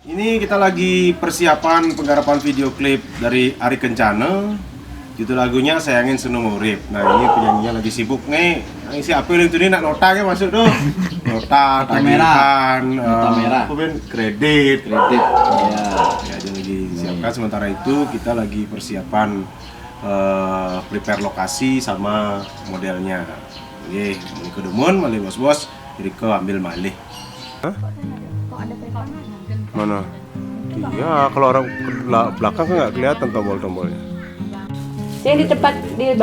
Ini kita lagi persiapan penggarapan video klip dari Ari Kencana. Judul lagunya Sayangin Seneng Urip. Nah ini penyanyinya lagi sibuk nih. Yang siapa yang itu nih nak nota kan masuk tuh. Nota, tagihan, kredit. Ya, dia lagi siapkan. Sementara itu kita lagi persiapan prepare lokasi sama modelnya. Oke, mau ke Demun, malih bos-bos, jadi ke ambil malih. Hah? Mana? Iya, kalau orang belakang kan nggak kelihatan tombol-tombolnya. Saya di tempat di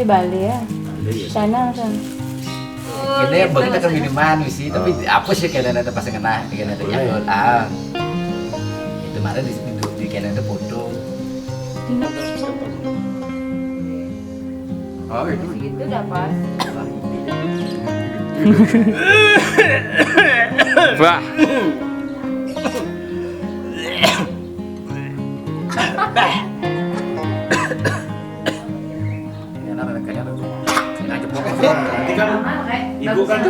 Bali ya. Sana. Ini begitu kan minuman sih, tapi apa sih kalian ada pas kena kalian ada nyakut itu mana di kalian ada foto. Oh itu Itu udah pas. Wah. Nanti kan ibu kan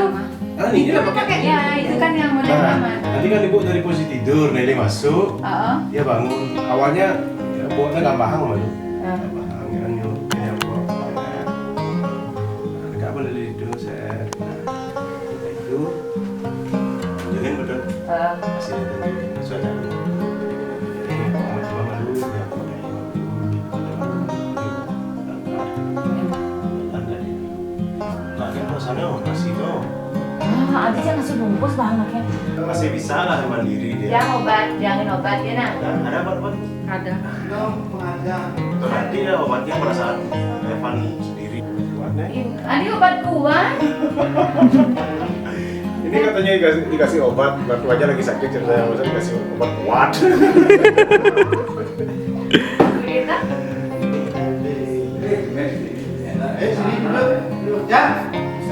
ini udah pakai ya itu kan yang model mama. Nanti kan ibu dari posisi tidur, Nelly masuk, dia bangun. Awalnya ya, buatnya nggak paham sama lu. Nggak paham kan yuk, ini aku. Nggak boleh tidur saya. Itu, jangan betul. Masih ada di suara. Ini mau coba malu ya. Sana masih no. Abisnya masih bungkus banget ya. Masih bisa lah mandiri dia. Yang obat, jangan obat ya nak. Ada obat? Ada. Itu nanti ya obatnya perasaan Evan sendiri. Obatnya. Ini obat kuat. Ini katanya dikasih obat, waktu aja lagi sakit ceritanya, masa dikasih obat kuat.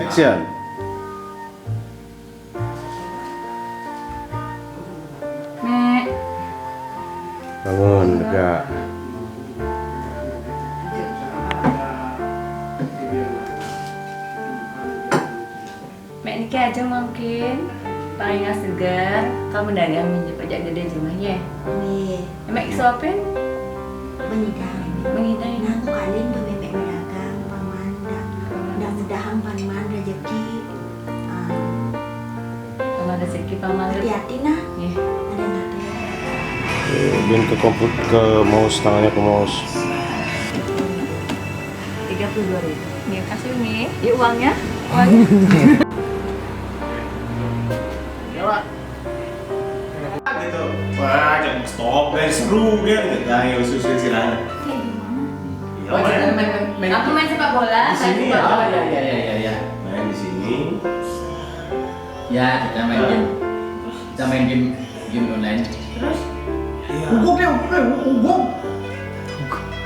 Action. Nek. Bangun, tegak. Mek niki aja mungkin paling segar kamu dagang minjem pajak gede jumlahnya. Nih, Mek sopin menikah. mengidai. Nah, aku kalian tuh bebek berdagang, paman. Mudah-mudahan paman rezeki. Kalau ada rezeki paman. Hati-hati nah. Ya. Ada nggak tuh? Bin ke komputer, ke mouse, tangannya ke mouse. 32.000. Nih kasih nih. Ya uangnya. Uangnya. Ya pak. Gitu. Wah, jangan stop guys, seru kan? Ayo susun istirahat. Oh, main Aku main sepak bola. Di sini saya sepak ya? bola. ya. Main di sini. Ya, kita main game. Kita main game online. Terus Iya. Ugum.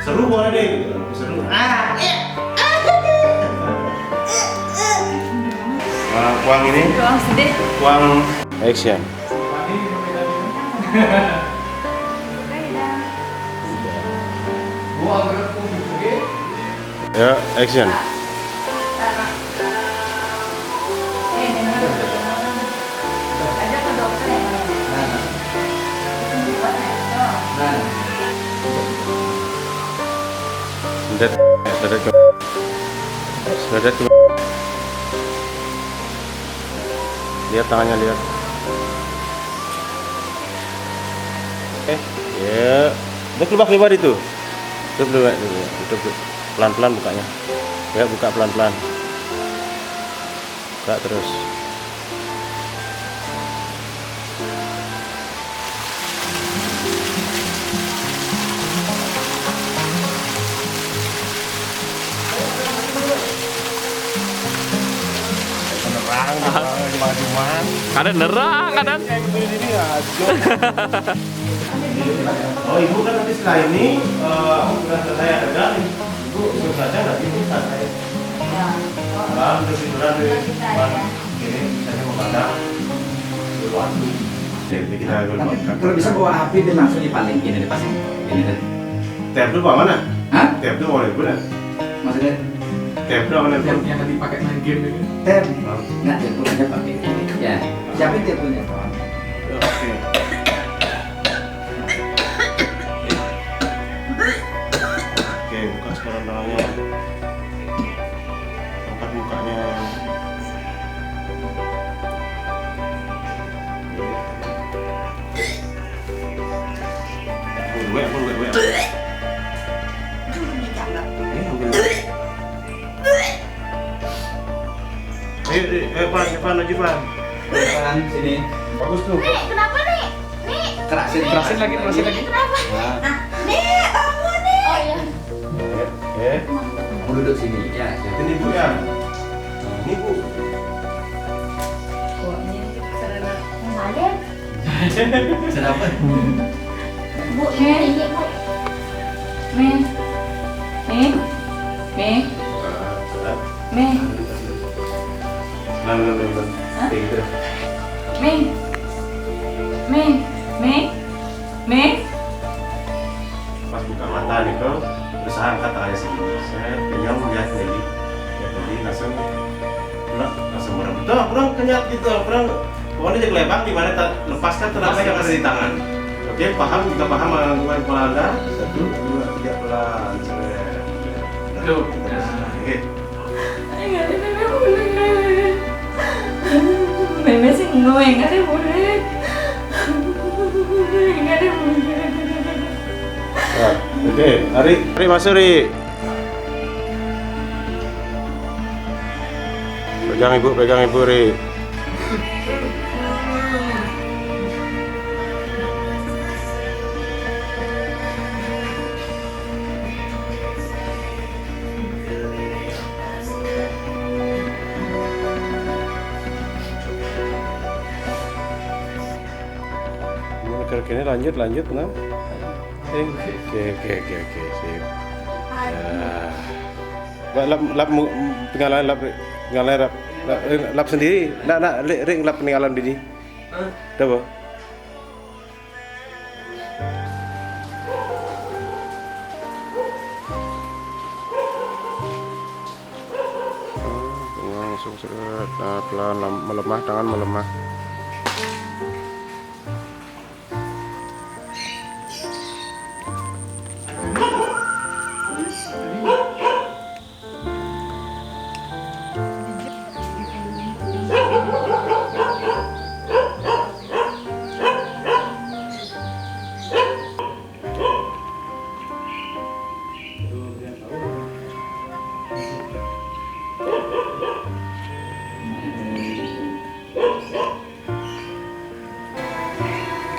Seru boleh deh. Seru. Nah, uang ini, doang sedih. uang action. Ya, action. Ada ke dokter ya? Sedet ke. Sedet ke. Lihat tangannya, lihat. Ya. Udah keluar itu. Keluar dulu. Tutup. Pelan-pelan bukanya. Ya, buka pelan-pelan. Buka terus. Nerang, Kadang nerang, kadang. Oh ibu kan nanti setelah ini, aku sudah selesai adegan, ibu sebelum saja nggak bisa saya. Terus tiduran di depan ini, saya mau padang, waktu. Jadi kita Kalau bisa bawa api dia langsung dipaling gini dipasang. Ini kan. tab itu bawa mana? Hah? Tab itu mau ibu dah. Maksudnya Tab itu mana ibu? Yang dipakai main game ini. tab. Nggak, dia punya pakai ini. Ya, siapin dia punya. Oke. Ayo, Pan, lagi Pan. Pan, sini. Bagus tuh. Nek, kenapa nih? Nih, Kerasin lagi. kenapa? Nah, Nek, bangun nih. Oh iya. kamu duduk sini ya. Ini Bu ya. Ini Bu. Pokoknya karena Salem. Kenapa? Bu, ini Bu. Meh, meh, meh, meh, Nah. Kayak gitu. meh, meh, meh, meh. Pas buka mata nih kau berusaha angkat tangannya sendiri. Saya kenyang melihat Nelly. Ya tadi langsung merem. Tuh, kurang kenyat gitu, kurang. Pokoknya jadi lebang di mana lepaskan tenaga yang ada di tangan. Oke, paham? Kita paham dengan kepala Anda. 1, 2, 3 pelan. Aduh. Oke. Enggak ada meme boleh. Meme sih enggak ada boleh. Enggak ada boleh. Nah, oke, Ri masuk Ri. Pegang ibu Ri. Kini lanjut nah. Oke, sip. Ya. Lap sendiri. Nak ring lap peninggalan Didi. Dah, Bu. Langsung seret, pelan melemah, tangan melemah.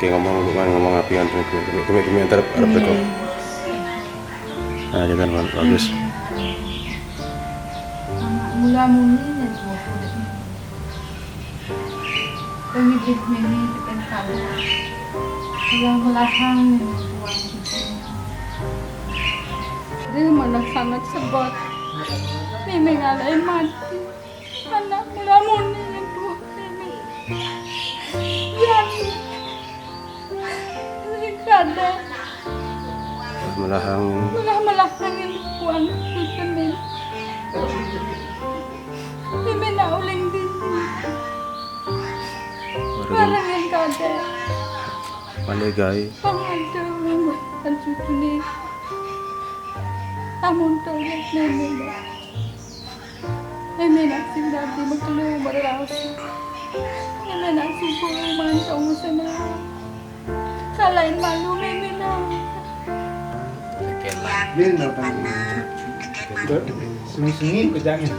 Oke, ngomong api kan tumi antar Arab dekok. Nah, jangan bagus. Mula muli na po. Pamigit mimi tekan kala. Walang malahang na buwan. Dili mo nagsangat sa bot. Mimi ngalay mati. Anak mula muli na po. Mimi. Yan. Kada. Melahang. Malahang yung buwan. Mimi. Mimi na uling din. Parang yung kada. Maligay. Pangadal naman ang susunod. Amon tawag na nila. Ay may nagsindabi magtulong mararaos. Ay may nagsipong mantong mo sa mga. Kalain malu may mina. Yun na pa. Sungi-sungi ko jangan.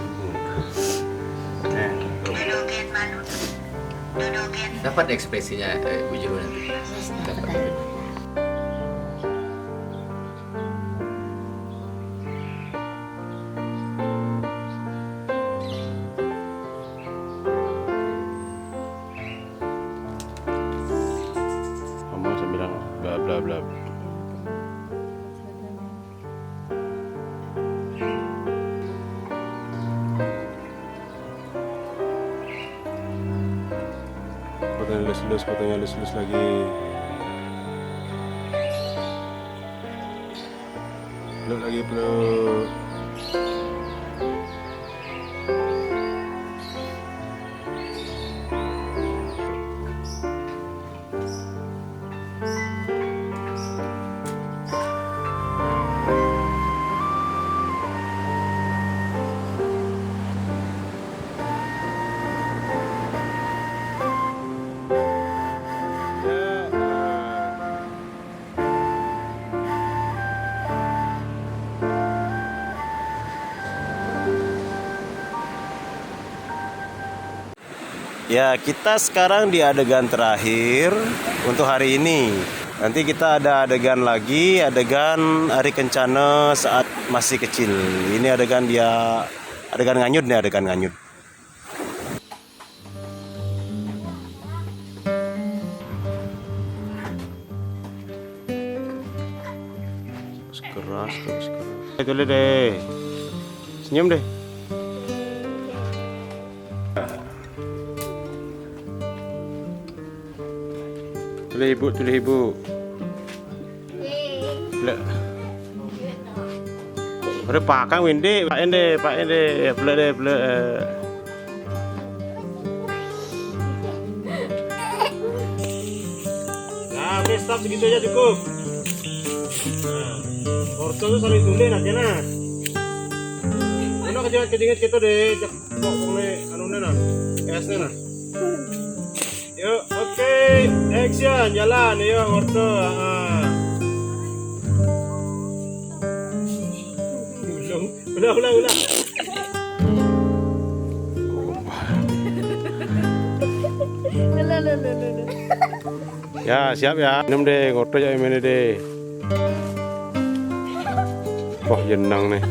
Dapat ekspresinya Bu Juru nanti. Dapat. Ngomong sambil bla bla bla. Potongnya lus lagi. Peluk lagi, peluk. Ya, kita sekarang di adegan terakhir untuk hari ini. Nanti kita ada adegan lagi, adegan Ari Kencana saat masih kecil. Ini adegan nganyut nih, adegan nganyut. Keras. Itu deh. Senyum deh. Tulis ibu. Lek. Ada pakai Windy, Pak Ende, blek. Nah, oke, stop segitu aja cukup. Nah, orto tuh saling tulis aja nah. Mana kejinget kita deh, cek anu nah, esnya nah. Yuk, oke, action, jalan, yuk, orto. Ulang. Ya, siap ya. Minum deh, orto aja ini deh. Wah, jenang nih.